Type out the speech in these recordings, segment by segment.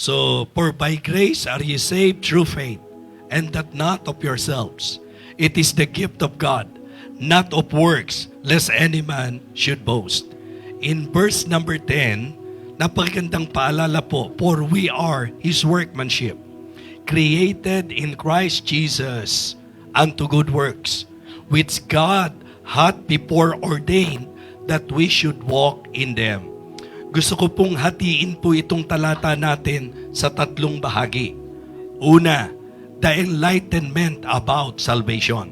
So, for by grace are ye saved through faith, and that not of yourselves. It is the gift of God, not of works, lest any man should boast. In verse number 10, napakagandang paalala po, for we are His workmanship, created in Christ Jesus unto good works, which God hath before ordained that we should walk in them. Gusto ko pong hatiin po itong talata natin sa tatlong bahagi. Una, the enlightenment about salvation.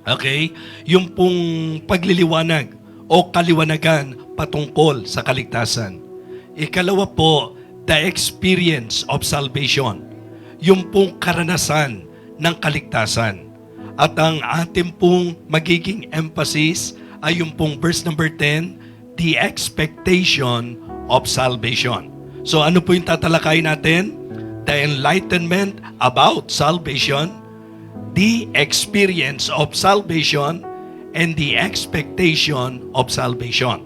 Okay? Yung pong pagliliwanag o kaliwanagan patungkol sa kaligtasan. Ikalawa po, the experience of salvation. Yung pong karanasan ng kaligtasan. At ang ating pong magiging emphasis ay yung pong verse number 10, the expectation of salvation. So ano po yung tatalakayin natin? The enlightenment about salvation, the experience of salvation, and the expectation of salvation.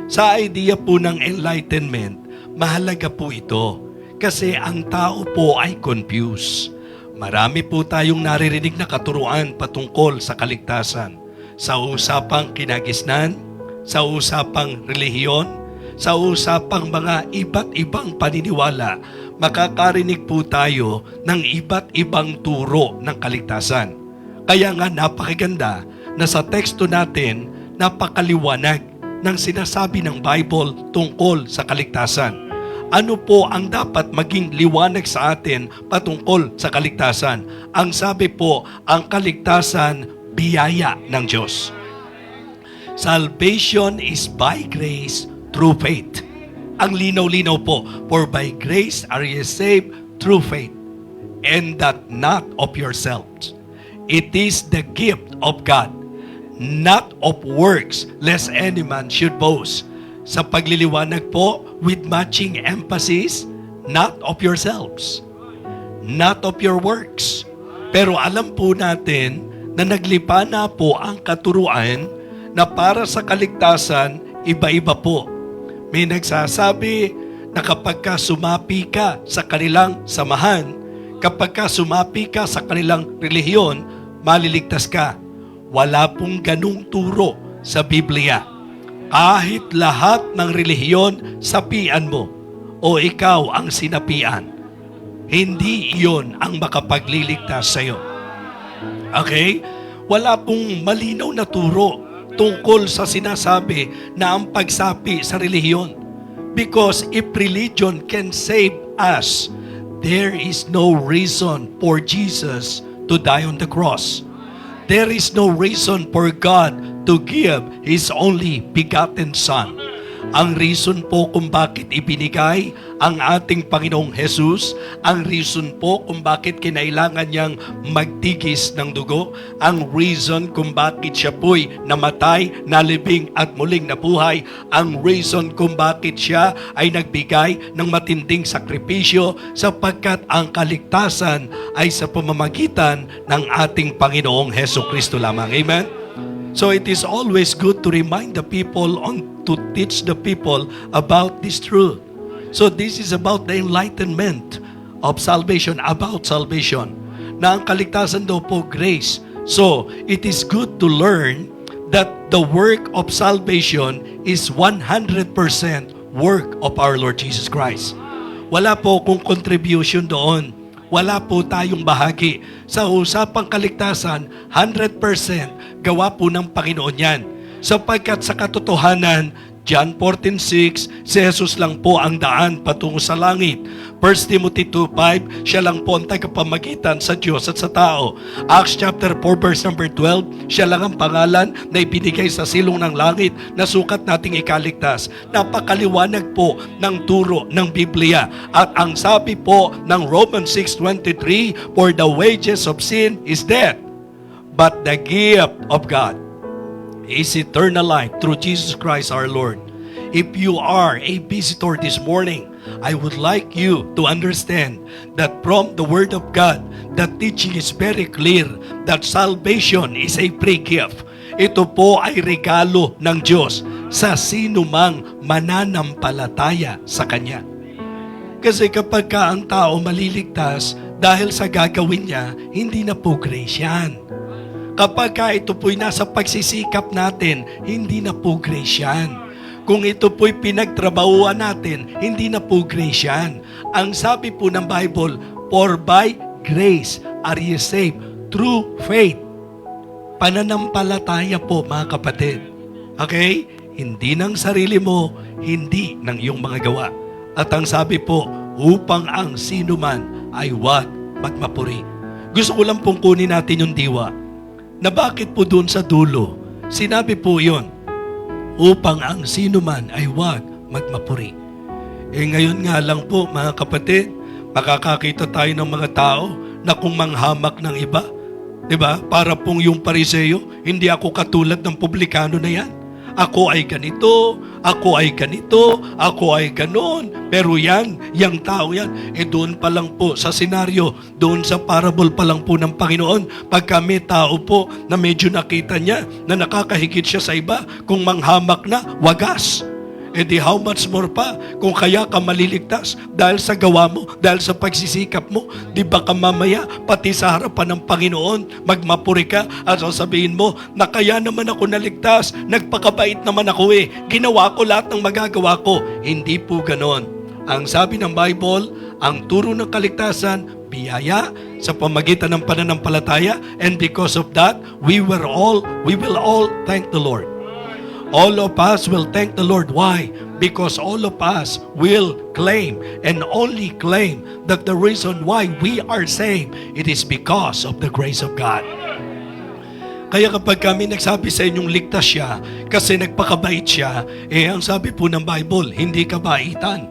Sa idea po ng enlightenment, mahalaga po ito kasi ang tao po ay confused. Marami po tayong naririnig na katuruan patungkol sa kaligtasan, sa usapang kinagisnan, sa usapang relihiyon, sa usapang mga iba't ibang paniniwala, makakarinig po tayo ng iba't ibang turo ng kaligtasan. Kaya nga napakaganda na sa teksto natin, napakaliwanag ng sinasabi ng Bible tungkol sa kaligtasan. Ano po ang dapat maging liwanag sa atin patungkol sa kaligtasan? Ang sabi po, ang kaligtasan, biyaya ng Diyos. Salvation is by grace through faith. Ang linaw-linaw po, for by grace are ye saved through faith, and that not of yourselves. It is the gift of God, not of works, lest any man should boast. Sa pagliliwanag po, with matching emphasis, not of yourselves, not of your works. Pero alam po natin na naglipa na po ang katuruan na para sa kaligtasan, iba-iba po. May nagsasabi na kapag ka sumapi ka sa kanilang samahan, kapag ka sumapi ka sa kanilang relihiyon, maliligtas ka. Wala pong ganung turo sa Biblia. Kahit lahat ng relihiyon, sapian mo o ikaw ang sinapian, hindi iyon ang makapagliligtas sa iyo. Okay? Wala pong malinaw na turo tungkol sa sinasabi na ang pagsapi sa relihiyon. Because if religion can save us, there is no reason for Jesus to die on the cross. There is no reason for God to give His only begotten Son. Ang reason po kung bakit ibinigay ang ating Panginoong Jesus, ang reason po kung bakit kinailangan niyang magtigis ng dugo, ang reason kung bakit siya po'y namatay, nalibing at muling nabuhay, ang reason kung bakit siya ay nagbigay ng matinding sakripisyo sapagkat ang kaligtasan ay sa pamamagitan ng ating Panginoong Hesukristo lamang. Amen? So it is always good to remind the people to teach the people about this truth. So this is about the enlightenment of salvation, about salvation. Na ang kaligtasan daw po grace. So it is good to learn that the work of salvation is 100% work of our Lord Jesus Christ. Wala po kung contribution doon. Wala po tayong bahagi. Sa usapang kaligtasan, 100% gawa po ng Panginoon yan. Sapagkat sa katotohanan, John 14:6, si Jesus lang po ang daan patungo sa langit. 1 Timothy 2:5, siya lang po ang tagapamagitan sa Diyos at sa tao. Acts chapter 4 verse number 12, siya lang ang pangalan na ibinigay sa silong ng langit na sukat nating ikaligtas. Napakaliwanag po ng turo ng Biblia. At ang sabi po ng Romans 6:23, for the wages of sin is death, but the gift of God is eternal life through Jesus Christ our Lord. If you are a visitor this morning, I would like you to understand that from the Word of God, the teaching is very clear that salvation is a free gift. Ito po ay regalo ng Diyos sa sino mang mananampalataya sa Kanya. Kasi kapag ka ang tao maliligtas dahil sa gagawin niya, hindi na po grace yan. Kapag ka ito po'y nasa pagsisikap natin, hindi na po grace yan. Kung ito po'y pinagtrabahuan natin, hindi na po grace yan. Ang sabi po ng Bible, for by grace are ye saved through faith. Pananampalataya po, mga kapatid. Okay? Hindi ng sarili mo, hindi ng iyong mga gawa. At ang sabi po, upang ang sino man ay huwag magmapuri. Gusto ko lang pong kunin natin yung diwa. Na bakit po doon sa dulo, sinabi po yon, upang ang sino man ay huwag magmapuri. Ngayon nga lang po, mga kapatid, makakakita tayo ng mga tao na kung manghamak ng iba. Diba? Para pong yung Pariseo, hindi ako katulad ng publikano na yan. Ako ay ganito, ako ay ganito, ako ay ganon. Pero yan, yung tao yan, doon pa lang po sa senaryo, doon sa parable pa lang po ng Panginoon, pagka may tao po na medyo nakita niya na nakakahigit siya sa iba, kung manghamak na, wagas. Di how much more pa kung kaya ka maliligtas dahil sa gawa mo, dahil sa pagsisikap mo. Di ba ka mamaya pati sa harapan ng Panginoon magmapuri ka at sasabihin mo na kaya naman ako naligtas, nagpakabait naman ako ginawa ko lahat ng magagawa ko. Hindi po ganon. Ang sabi ng Bible, ang turo ng kaligtasan, biyaya sa pamagitan ng pananampalataya, and because of that, we will all thank the Lord. All of us will thank the Lord. Why? Because all of us will claim and only claim that the reason why we are saved, it is because of the grace of God. Kaya kapag kami nagsabi sa inyong ligtas siya kasi nagpakabait siya, ang sabi po ng Bible, hindi kabaitan.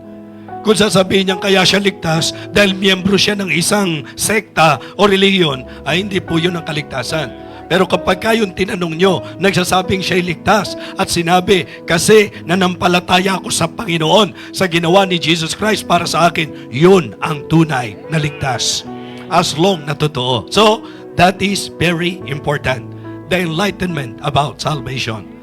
Kung sasabihin niyang kaya siya ligtas dahil miyembro siya ng isang sekta o reliyon, ay hindi po yun ang kaligtasan. Pero kapag kayong tinanong nyo, nagsasabing siya'y ligtas at sinabi, kasi nanampalataya ako sa Panginoon sa ginawa ni Jesus Christ para sa akin, yun ang tunay na ligtas. As long na totoo. So, that is very important. The enlightenment about salvation.